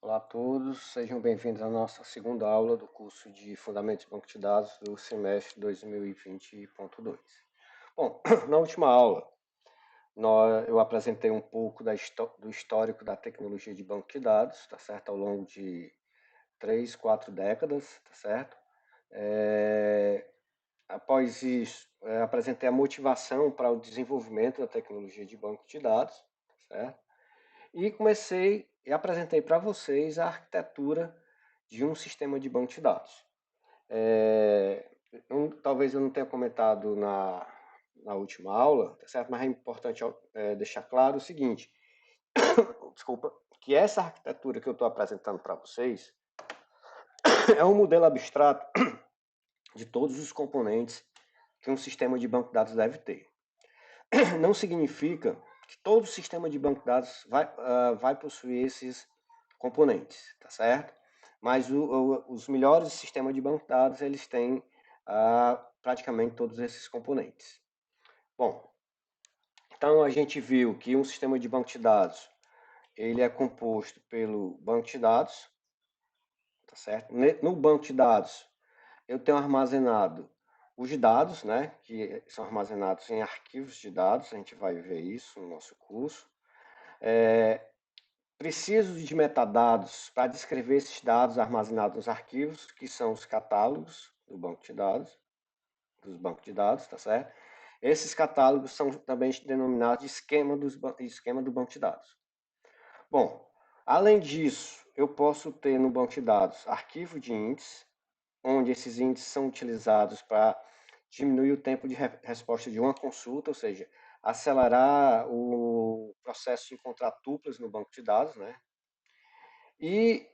Olá a todos, sejam bem-vindos à nossa segunda aula do curso de Fundamentos de Banco de Dados do semestre 2020.2. Bom, na última aula eu apresentei um pouco do histórico da tecnologia de banco de dados, tá certo? Ao longo de 3, 4 décadas, tá certo? Após isso, apresentei a motivação para o desenvolvimento da tecnologia de banco de dados, tá certo? E comecei e apresentei para vocês a arquitetura de um sistema de banco de dados. Talvez eu não tenha comentado na última aula, tá certo? Mas é importante deixar claro o seguinte, desculpa, que essa arquitetura que eu estou apresentando para vocês é um modelo abstrato de todos os componentes que um sistema de banco de dados deve ter. Não significa que todo sistema de banco de dados vai possuir esses componentes, tá certo? Mas os melhores sistemas de banco de dados, eles têm praticamente todos esses componentes. Bom, então a gente viu que um sistema de banco de dados, ele é composto pelo banco de dados, tá certo? No banco de dados, eu tenho armazenado os dados, né, que são armazenados em arquivos de dados, a gente vai ver isso no nosso curso. Preciso de metadados para descrever esses dados armazenados nos arquivos, que são os catálogos do banco de dados, dos bancos de dados, tá certo? Esses catálogos são também denominados de esquema do banco de dados. Bom, além disso, eu posso ter no banco de dados arquivo de índices, onde esses índices são utilizados para diminuir o tempo de resposta de uma consulta, ou seja, acelerar o processo de encontrar tuplas no banco de dados, né? E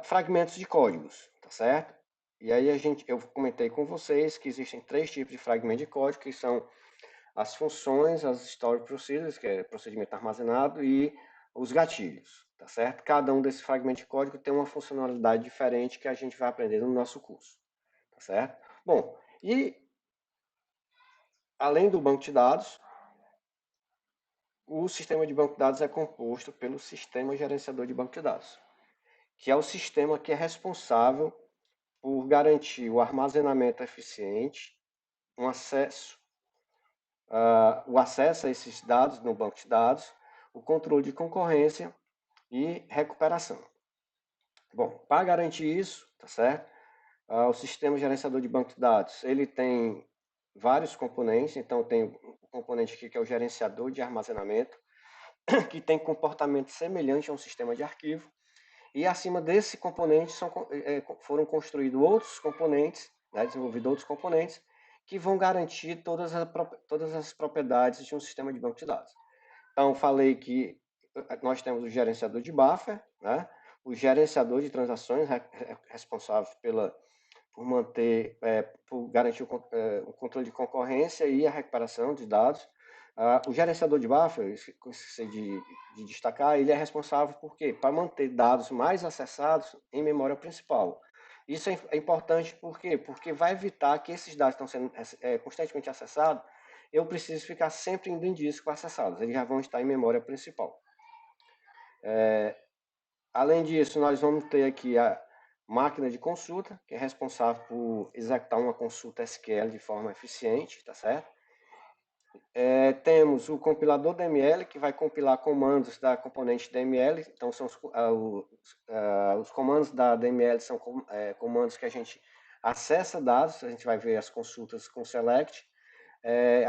fragmentos de códigos, tá certo? E aí eu comentei com vocês que existem três tipos de fragmento de código, que são as funções, as story procedures, que é procedimento armazenado, e os gatilhos, tá certo? Cada um desses fragmentos de código tem uma funcionalidade diferente que a gente vai aprender no nosso curso, tá certo? Bom, e além do banco de dados, o sistema de banco de dados é composto pelo sistema gerenciador de banco de dados, que é o sistema que é responsável por garantir o armazenamento eficiente, um acesso, o acesso a esses dados no banco de dados, o controle de concorrência e recuperação. Bom, para garantir isso, tá certo? O sistema gerenciador de banco de dados, ele tem vários componentes, então tem o componente aqui que é o gerenciador de armazenamento, que tem comportamento semelhante a um sistema de arquivo, e acima desse componente foram construídos outros componentes, né, desenvolvidos outros componentes, que vão garantir todas as propriedades de um sistema de banco de dados. Então, falei que nós temos o gerenciador de buffer, né, o gerenciador de transações, responsável por garantir o controle de concorrência e a recuperação de dados. O gerenciador de buffer, esqueci de destacar, ele é responsável por quê? Para manter dados mais acessados em memória principal. Isso é importante por quê? Porque vai evitar que esses dados estão sendo constantemente acessados, eu preciso ficar sempre indo em disco acessados, eles já vão estar em memória principal. Além disso, nós vamos ter aqui a máquina de consulta, que é responsável por executar uma consulta SQL de forma eficiente, tá certo? Temos o compilador DML, que vai compilar comandos da componente DML. Então, são os comandos da DML são comandos que a gente acessa dados, a gente vai ver as consultas com select,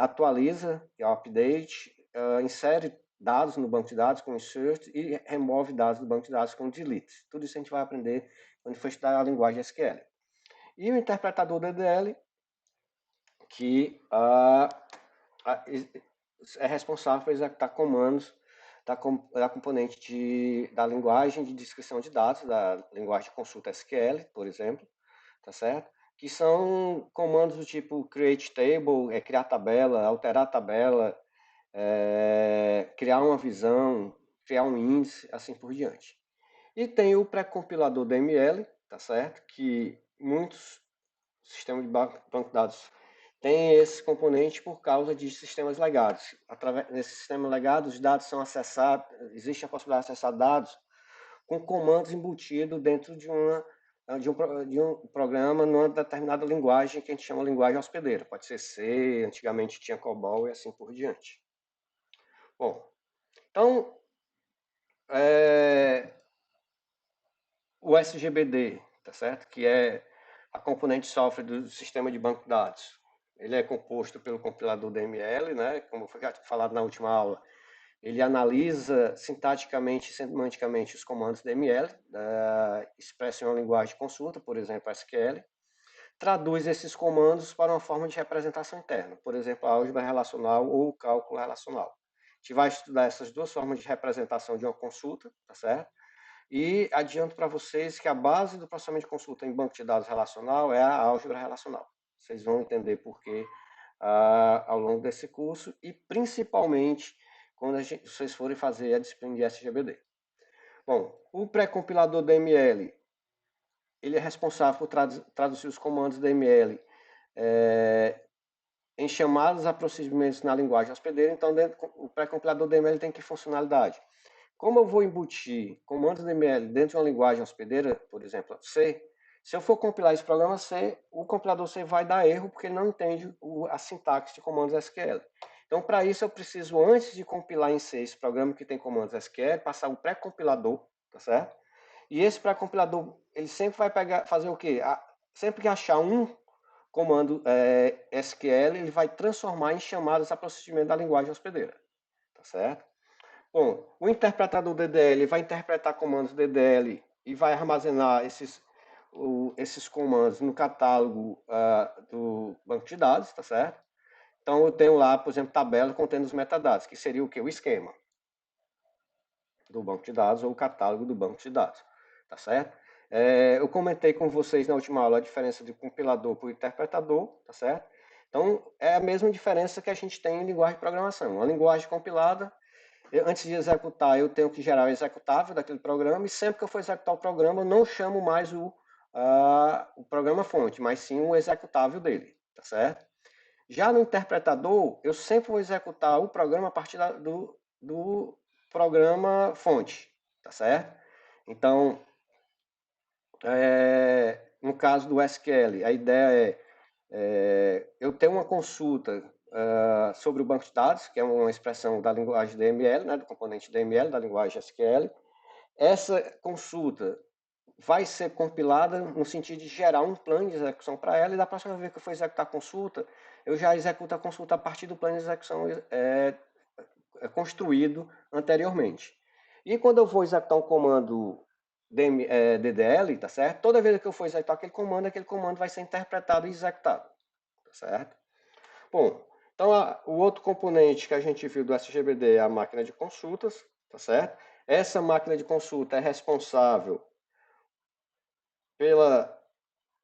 atualiza, que é o update, insere dados no banco de dados com insert e remove dados do banco de dados com delete. Tudo isso a gente vai aprender quando for estudar a linguagem SQL. E o interpretador DDL, que é responsável por executar comandos da componente da linguagem de descrição de dados, da linguagem de consulta SQL, por exemplo, tá certo? Que são comandos do tipo create table, criar tabela, alterar tabela, criar uma visão, criar um índice, assim por diante. E tem o pré-compilador DML, tá certo? Que muitos sistemas de banco de dados têm esse componente por causa de sistemas legados. Através desse sistema legado, os dados são acessados, existe a possibilidade de acessar dados com comandos embutidos dentro de um programa numa determinada linguagem que a gente chama linguagem hospedeira. Pode ser C, antigamente tinha COBOL e assim por diante. Bom, então, o SGBD, tá certo? Que é a componente software do sistema de banco de dados. Ele é composto pelo compilador DML, né? Como foi falado na última aula. Ele analisa sintaticamente e semanticamente os comandos DML, expressa em uma linguagem de consulta, por exemplo, SQL, traduz esses comandos para uma forma de representação interna, por exemplo, a álgebra relacional ou o cálculo relacional. A gente vai estudar essas duas formas de representação de uma consulta, tá certo? E adianto para vocês que a base do processamento de consulta em banco de dados relacional é a álgebra relacional. Vocês vão entender por quê ao longo desse curso e principalmente quando vocês forem fazer a disciplina de SGBD. Bom, o pré-compilador DML, ele é responsável por traduzir os comandos DML em chamadas a procedimentos na linguagem hospedeira. Então, o pré-compilador DML tem que funcionalidade. Como eu vou embutir comandos DML dentro de uma linguagem hospedeira, por exemplo, C, se eu for compilar esse programa C, o compilador C vai dar erro porque ele não entende a sintaxe de comandos SQL. Então, para isso, eu preciso, antes de compilar em C esse programa que tem comandos SQL, passar o pré-compilador, tá certo? E esse pré-compilador, ele sempre vai fazer o quê? Sempre que achar um comando SQL, ele vai transformar em chamadas a procedimento da linguagem hospedeira, tá certo? Bom, o interpretador DDL vai interpretar comandos DDL e vai armazenar esses comandos no catálogo do banco de dados, tá certo? Então eu tenho lá, por exemplo, tabela contendo os metadados, que seria o que? O esquema do banco de dados ou o catálogo do banco de dados, tá certo? Eu comentei com vocês na última aula a diferença de compilador para o interpretador, tá certo? Então é a mesma diferença que a gente tem em linguagem de programação. A linguagem compilada, antes de executar, eu tenho que gerar o executável daquele programa, e sempre que eu for executar o programa, eu não chamo mais o programa fonte, mas sim o executável dele, tá certo? Já no interpretador, eu sempre vou executar o programa a partir do programa fonte, tá certo? Então, no caso do SQL, a ideia eu tenho uma consulta sobre o banco de dados, que é uma expressão da linguagem DML, né, do componente DML, da linguagem SQL. Essa consulta vai ser compilada no sentido de gerar um plano de execução para ela, e da próxima vez que eu for executar a consulta, eu já executo a consulta a partir do plano de execução construído anteriormente. E quando eu vou executar um comando DDL, tá certo? Toda vez que eu for executar aquele comando vai ser interpretado e executado, tá certo? Bom, então o outro componente que a gente viu do SGBD é a máquina de consultas, tá certo? Essa máquina de consulta é responsável pela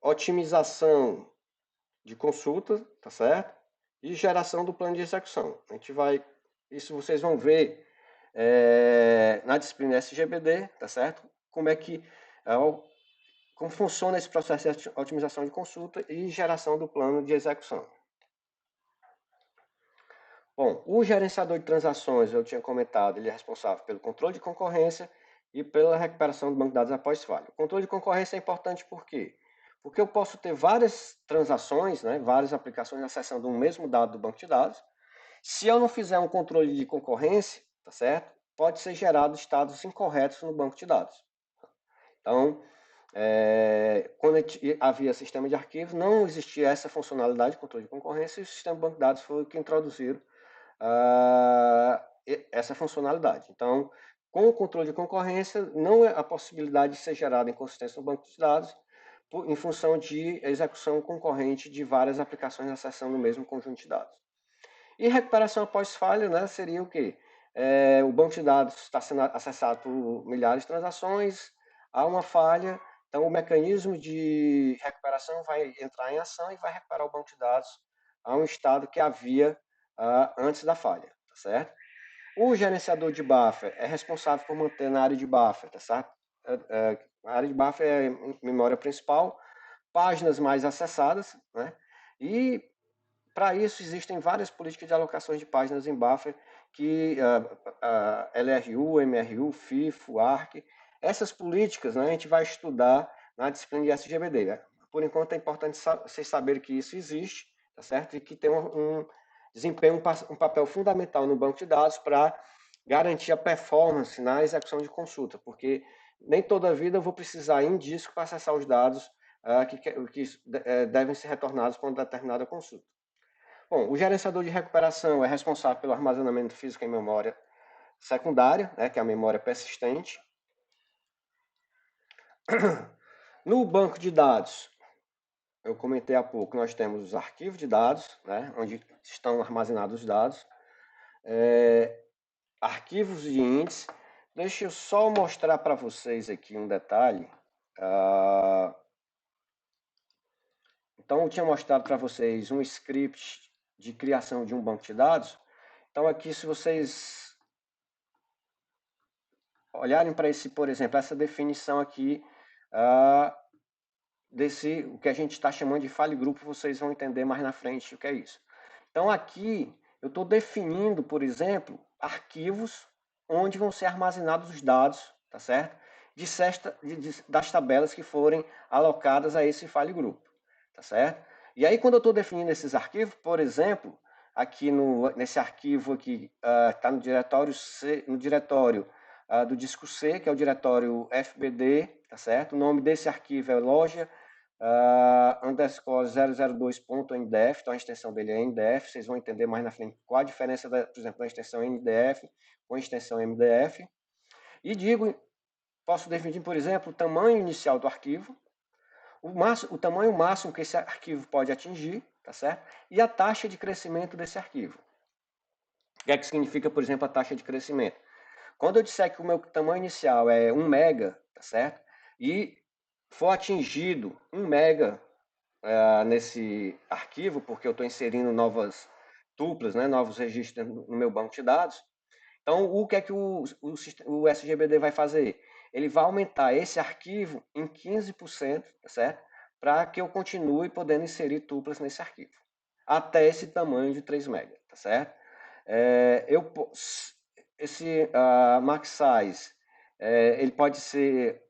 otimização de consulta, tá certo? E geração do plano de execução. A gente vai, isso vocês vão ver na disciplina SGBD, tá certo? Como funciona esse processo de otimização de consulta e geração do plano de execução. Bom, o gerenciador de transações, eu tinha comentado, ele é responsável pelo controle de concorrência e pela recuperação do banco de dados após falha. O controle de concorrência é importante por quê? Porque eu posso ter várias transações, né, várias aplicações acessando um mesmo dado do banco de dados. Se eu não fizer um controle de concorrência, tá certo? Pode ser gerado estados incorretos no banco de dados. Então, quando havia sistema de arquivos, não existia essa funcionalidade de controle de concorrência, e o sistema de banco de dados foi o que introduziram essa funcionalidade. Então, com o controle de concorrência, não é a possibilidade de ser gerada inconsistência no banco de dados em função de execução concorrente de várias aplicações acessando o mesmo conjunto de dados. E recuperação após falha, né, seria o quê? O banco de dados está sendo acessado por milhares de transações, há uma falha, então o mecanismo de recuperação vai entrar em ação e vai recuperar o banco de dados a um estado que havia antes da falha, tá certo? O gerenciador de buffer é responsável por manter na área de buffer, tá certo? A área de buffer é memória principal, páginas mais acessadas, né? E para isso existem várias políticas de alocações de páginas em buffer que LRU, MRU, FIFO, ARC, Essas políticas, né, a gente vai estudar na disciplina de SGBD. Né? Por enquanto é importante vocês saberem que isso existe, tá certo? E que tem desempenha um papel fundamental no banco de dados para garantir a performance na execução de consulta, porque nem toda vida eu vou precisar em disco para acessar os dados que devem ser retornados para uma determinada consulta. Bom, o gerenciador de recuperação é responsável pelo armazenamento físico em memória secundária, né, que é a memória persistente. No banco de dados, eu comentei há pouco, nós temos os arquivos de dados, né, onde estão armazenados os dados, arquivos de índice. Deixa eu só mostrar para vocês aqui um detalhe. Então, eu tinha mostrado para vocês um script de criação de um banco de dados. Então, aqui, se vocês olharem para esse, por exemplo, essa definição aqui desse, o que a gente está chamando de file grupo, vocês vão entender mais na frente o que é isso. Então, aqui, eu estou definindo, por exemplo, arquivos onde vão ser armazenados os dados, tá certo? Das tabelas que forem alocadas a esse file grupo, tá certo? E aí, quando eu estou definindo esses arquivos, por exemplo, aqui nesse arquivo aqui, está no diretório C, no diretório do disco C, que é o diretório FBD, tá certo? O nome desse arquivo é loja underscore 002.ndf, então a extensão dele é NDF, vocês vão entender mais na frente qual a diferença, por exemplo, da extensão NDF com a extensão MDF. E posso definir, por exemplo, o tamanho inicial do arquivo, o tamanho máximo que esse arquivo pode atingir, tá certo? E a taxa de crescimento desse arquivo. O que é que significa, por exemplo, a taxa de crescimento? Quando eu disser que o meu tamanho inicial é 1 mega, tá certo? E for atingido 1 mega nesse arquivo, porque eu estou inserindo novas tuplas, né, novos registros no meu banco de dados. Então, o que é que o SGBD vai fazer? Ele vai aumentar esse arquivo em 15%, tá certo? Para que eu continue podendo inserir tuplas nesse arquivo, até esse tamanho de 3 MB, tá certo? Esse max size, ele pode ser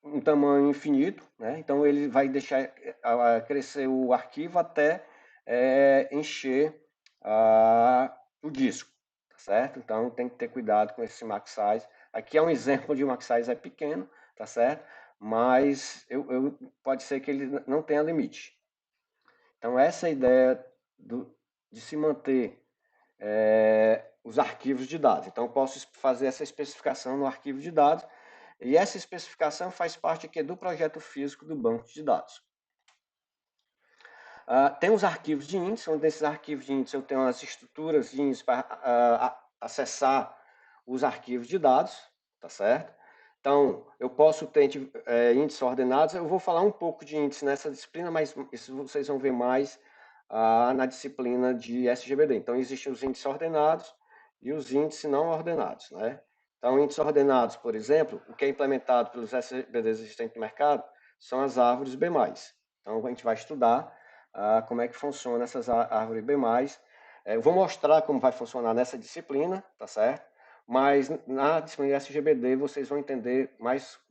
um tamanho infinito, né? Então ele vai deixar crescer o arquivo até encher o disco, tá certo? Então tem que ter cuidado com esse max size. Aqui é um exemplo de um max size pequeno, tá certo? Mas pode ser que ele não tenha limite. Então essa é a ideia de se manter os arquivos de dados. Então eu posso fazer essa especificação no arquivo de dados e essa especificação faz parte aqui do projeto físico do banco de dados. Tem os arquivos de índice, onde nesses arquivos de índice eu tenho as estruturas de índice para acessar os arquivos de dados, tá certo? Então, eu posso ter índices ordenados, eu vou falar um pouco de índice nessa disciplina, mas isso vocês vão ver mais na disciplina de SGBD. Então, existem os índices ordenados e os índices não ordenados, né? Então, índices ordenados, por exemplo, o que é implementado pelos SGBDs existentes no mercado são as árvores B+. Então, a gente vai estudar como é que funciona essas árvores B+. Eu vou mostrar como vai funcionar nessa disciplina, tá certo? Mas na disciplina de SGBD vocês vão entender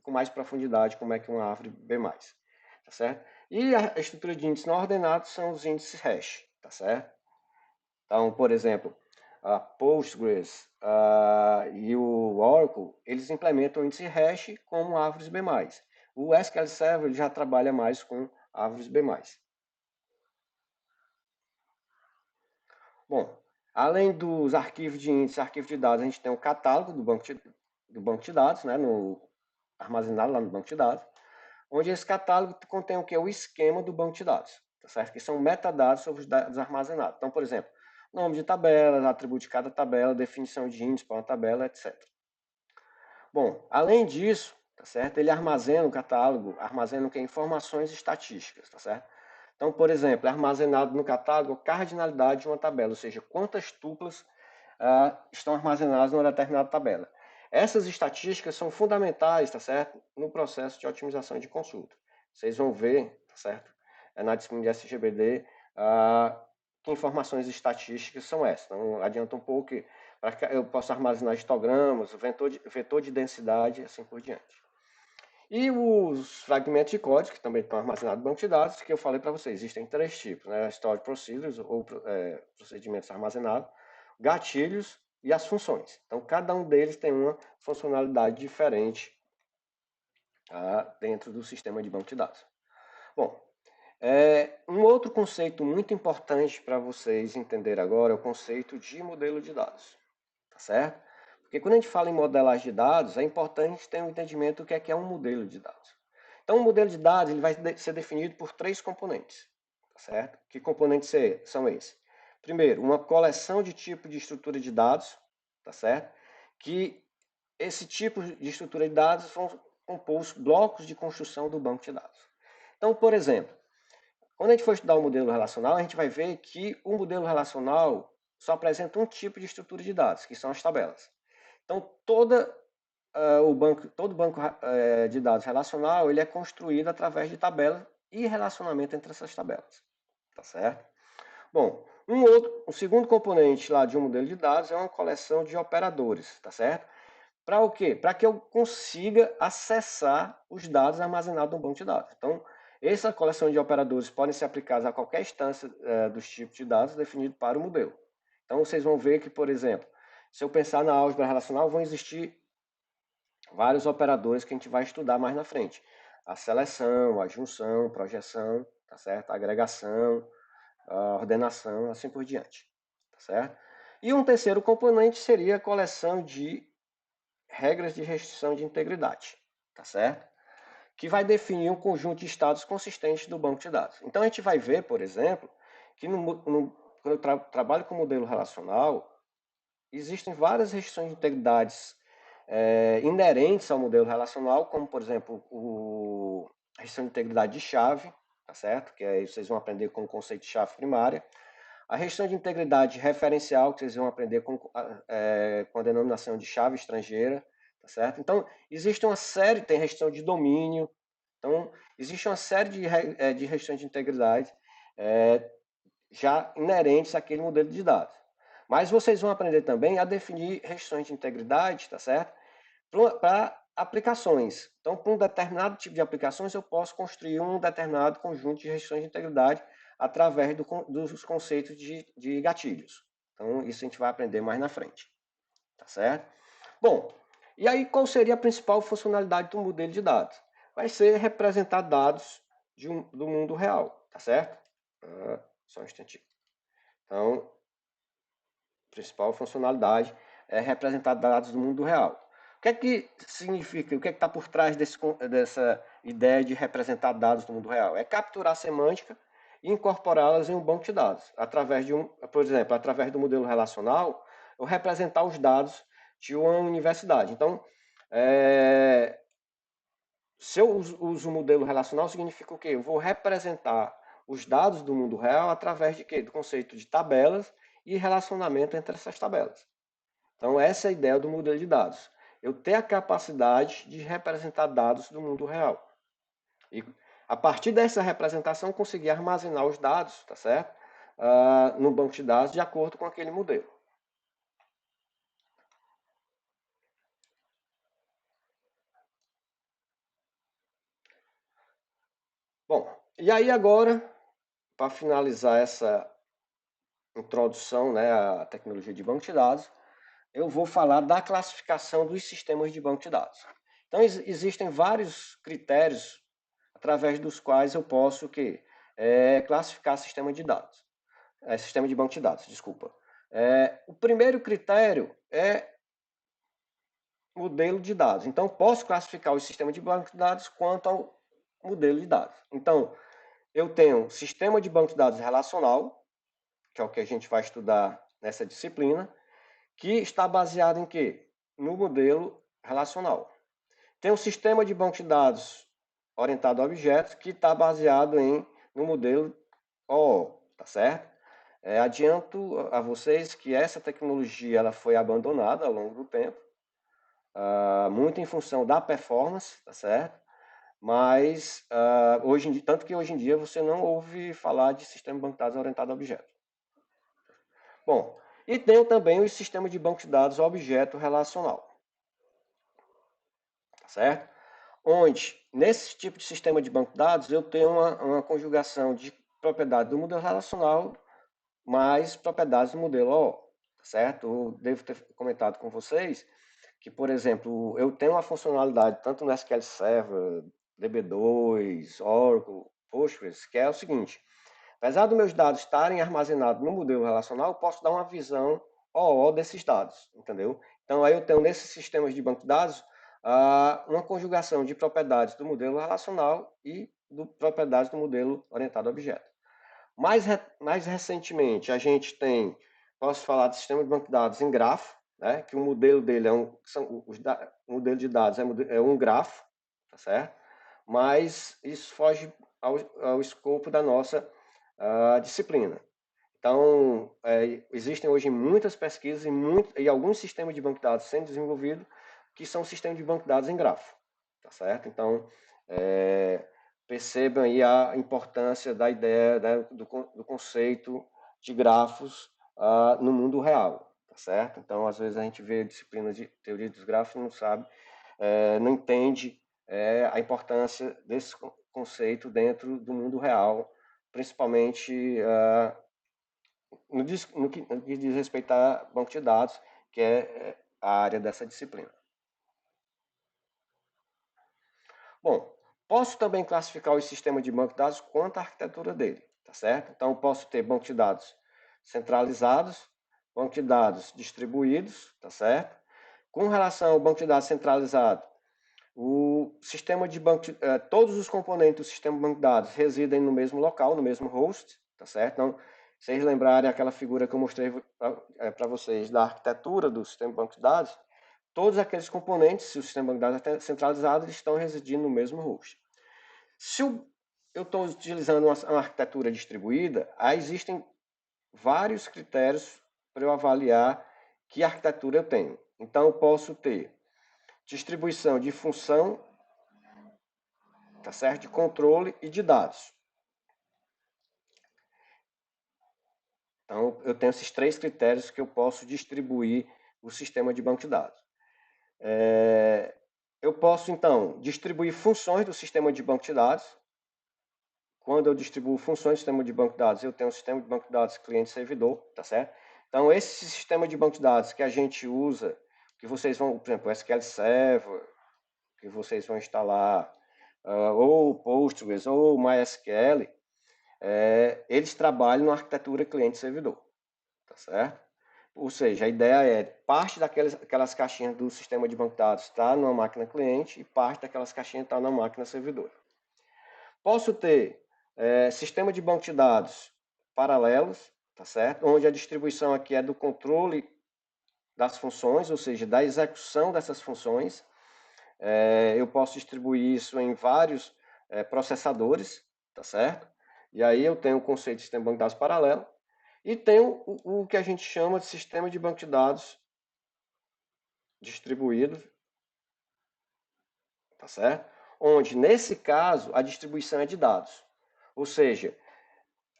com mais profundidade como é que uma árvore B+, tá certo? E a estrutura de índices não ordenados são os índices hash, tá certo? Então, por exemplo, a Postgres e o Oracle, eles implementam o índice hash como árvores B+. O SQL Server ele já trabalha mais com árvores B+. Bom, além dos arquivos de índice, arquivo de dados, a gente tem o catálogo do banco de dados, né, armazenado lá no banco de dados, onde esse catálogo contém o que? O esquema do banco de dados, tá certo? Que são metadados sobre os dados armazenados. Então, por exemplo, nome de tabela, atributo de cada tabela, definição de índice para uma tabela, etc. Bom, além disso, tá certo? Ele armazena o catálogo, armazena o que? Informações estatísticas, tá certo? Então, por exemplo, é armazenado no catálogo a cardinalidade de uma tabela, ou seja, quantas tuplas estão armazenadas numa determinada tabela. Essas estatísticas são fundamentais, tá certo? No processo de otimização de consulta. Vocês vão ver, tá certo? Na disciplina de SGBD, que informações estatísticas são essas. Então, adianta um pouco que eu posso armazenar histogramas, vetor de densidade, assim por diante. E os fragmentos de código, que também estão armazenados no banco de dados, que eu falei para vocês, existem três tipos, né? Storage Procedures, ou procedimentos armazenados, gatilhos e as funções. Então, cada um deles tem uma funcionalidade diferente, tá, dentro do sistema de banco de dados. Bom, um outro conceito muito importante para vocês entenderem agora é o conceito de modelo de dados, tá certo? Porque quando a gente fala em modelagem de dados, é importante ter um entendimento do que é um modelo de dados. Então, um modelo de dados ele vai ser definido por três componentes, tá certo? Que componentes são esses? Primeiro, uma coleção de tipo de estrutura de dados, tá certo? Que esse tipo de estrutura de dados vão compor os blocos de construção do banco de dados. Então, por exemplo, quando a gente for estudar o modelo relacional, a gente vai ver que o modelo relacional só apresenta um tipo de estrutura de dados, que são as tabelas. Então, todo banco de dados relacional ele é construído através de tabelas e relacionamento entre essas tabelas. Tá certo? Bom, um segundo componente lá de um modelo de dados é uma coleção de operadores, tá certo? Para o quê? Para que eu consiga acessar os dados armazenados no banco de dados. Então, essa coleção de operadores podem ser aplicados a qualquer instância dos tipos de dados definido para o modelo. Então, vocês vão ver que, por exemplo, se eu pensar na álgebra relacional, vão existir vários operadores que a gente vai estudar mais na frente. A seleção, a junção, projeção, tá certo? A agregação, a ordenação, assim por diante, tá certo? E um terceiro componente seria a coleção de regras de restrição de integridade, tá certo? Que vai definir um conjunto de estados consistentes do banco de dados. Então a gente vai ver, por exemplo, que quando eu trabalho com modelo relacional, existem várias restrições de integridades inerentes ao modelo relacional, como por exemplo a restrição de integridade de chave, tá certo? Que aí vocês vão aprender com o conceito de chave primária. A restrição de integridade referencial, que vocês vão aprender com a denominação de chave estrangeira, tá certo? Então, existe uma série, tem restrição de domínio, então, existe uma série de restrições de integridade já inerentes àquele modelo de dados. Mas vocês vão aprender também a definir restrições de integridade, tá certo? Para aplicações. Então, para um determinado tipo de aplicações, eu posso construir um determinado conjunto de restrições de integridade através dos conceitos de gatilhos. Então, isso a gente vai aprender mais na frente. Tá certo? Bom, e aí qual seria a principal funcionalidade do modelo de dados? Vai ser representar dados do mundo real, tá certo? Só um instantinho. Então, a principal funcionalidade é representar dados do mundo real. O que significa, o que está por trás dessa ideia de representar dados do mundo real? É capturar a semântica e incorporá-las em um banco de dados, através por exemplo, através do modelo relacional, eu representar os dados de uma universidade. Então, se eu uso o modelo relacional, significa o quê? Eu vou representar os dados do mundo real através de quê? Do conceito de tabelas e relacionamento entre essas tabelas. Então, essa é a ideia do modelo de dados. Eu ter a capacidade de representar dados do mundo real. E a partir dessa representação, conseguir armazenar os dados, tá certo? No banco de dados de acordo com aquele modelo. Bom, e aí agora, para finalizar essa introdução, né, à tecnologia de banco de dados, eu vou falar da classificação dos sistemas de banco de dados. Então, existem vários critérios através dos quais eu posso classificar sistema de dados, sistema de banco de dados, desculpa. O primeiro critério é modelo de dados. Então, posso classificar o sistema de banco de dados quanto ao modelo de dados. Então, eu tenho sistema de banco de dados relacional, que é o que a gente vai estudar nessa disciplina, que está baseado em quê? No modelo relacional. Tem um sistema de banco de dados orientado a objetos que está baseado no modelo OO, tá certo? Adianto a vocês que essa tecnologia ela foi abandonada ao longo do tempo, muito em função da performance, tá certo? Mas tanto que hoje em dia você não ouve falar de sistema de banco de dados orientado a objetos. Bom, e tem também o sistema de banco de dados objeto relacional. Tá certo? onde, nesse tipo de sistema de banco de dados, eu tenho uma conjugação de propriedade do modelo relacional mais propriedades do modelo OO, tá certo? Eu devo ter comentado com vocês que, por exemplo, eu tenho uma funcionalidade tanto no SQL Server, DB2, Oracle, Postgres, que é o seguinte: apesar dos meus dados estarem armazenados no modelo relacional, eu posso dar uma visão OO desses dados, entendeu? Então, aí eu tenho nesses sistemas de banco de dados uma conjugação de propriedades do modelo relacional e propriedades do modelo orientado a objeto. Mais recentemente, a gente tem, posso falar de sistema de banco de dados em grafo, né, que o modelo dele o modelo de dados é um grafo, tá certo? Mas isso foge ao escopo da nossa disciplina. Então, existem hoje muitas pesquisas e alguns sistemas de banco de dados sendo desenvolvidos que são sistemas de banco de dados em grafo, tá certo? Então, é, percebam aí a importância da ideia, né, do conceito de grafos no mundo real, tá certo? Então, às vezes a gente vê disciplinas de teoria dos grafos e não sabe, não entende a importância desse conceito dentro do mundo real, principalmente no que diz respeito a banco de dados, que é a área dessa disciplina. Bom, posso também classificar o sistema de banco de dados quanto à arquitetura dele, tá certo? Então, posso ter banco de dados centralizados, banco de dados distribuídos, tá certo? Com relação ao banco de dados centralizado, o sistema de banco de, todos os componentes do sistema de banco de dados residem no mesmo local, no mesmo host, tá certo? Então, vocês lembrarem aquela figura que eu mostrei para vocês da arquitetura do sistema de banco de dados, todos aqueles componentes, se o sistema de banco de dados é centralizado, eles estão residindo no mesmo host. Se eu estou utilizando uma arquitetura distribuída, aí existem vários critérios para eu avaliar que arquitetura eu tenho. Então, eu posso ter distribuição de função, tá certo? De controle e de dados. Então, eu tenho esses três critérios que eu posso distribuir o sistema de banco de dados. Eu posso, então, distribuir funções do sistema de banco de dados. Quando eu distribuo funções do sistema de banco de dados, eu tenho um sistema de banco de dados cliente-servidor, tá certo? Então, esse sistema de banco de dados que a gente usa, que vocês vão, por exemplo, o SQL Server, que vocês vão instalar, ou Postgres, ou MySQL, eles trabalham na arquitetura cliente-servidor, tá certo? Ou seja, a ideia é parte daquelas caixinhas do sistema de banco de dados está numa máquina cliente e parte daquelas caixinhas está na máquina servidor. Posso ter sistema de banco de dados paralelos, tá certo? Onde a distribuição aqui é do controle das funções, ou seja, da execução dessas funções. Eu posso distribuir isso em vários processadores, tá certo? E aí eu tenho o conceito de sistema de banco de dados paralelo e tenho o que a gente chama de sistema de banco de dados distribuído, tá certo? Onde, nesse caso, a distribuição é de dados. Ou seja,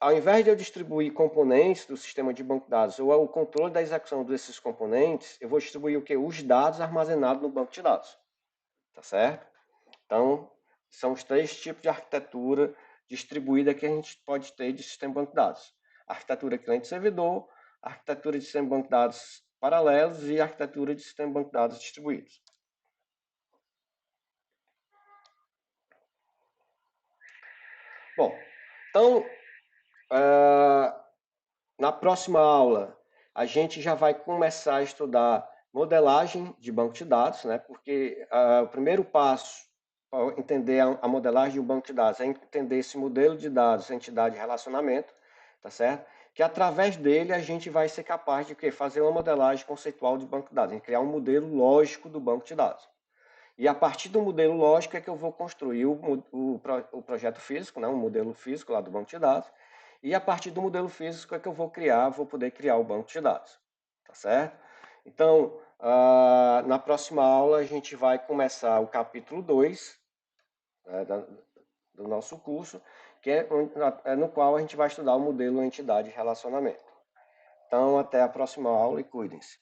ao invés de eu distribuir componentes do sistema de banco de dados ou o controle da execução desses componentes, eu vou distribuir o que? Os dados armazenados no banco de dados, tá certo? Então, são os três tipos de arquitetura distribuída que a gente pode ter de sistema de banco de dados. Arquitetura cliente-servidor, arquitetura de sistema de banco de dados paralelos e arquitetura de sistema de banco de dados distribuídos. Bom, então, na próxima aula, a gente já vai começar a estudar modelagem de banco de dados, né? Porque o primeiro passo para entender a modelagem de um banco de dados é entender esse modelo de dados, entidade e relacionamento, tá certo? Que através dele a gente vai ser capaz de fazer uma modelagem conceitual de banco de dados, criar um modelo lógico do banco de dados. E a partir do modelo lógico é que eu vou construir o projeto físico, né? Um modelo físico lá do banco de dados, e a partir do modelo físico é que eu vou poder criar o banco de dados, tá certo? Então, na próxima aula a gente vai começar o capítulo 2, né, do nosso curso, que é no qual a gente vai estudar o modelo entidade e relacionamento. Então, até a próxima aula e cuidem-se.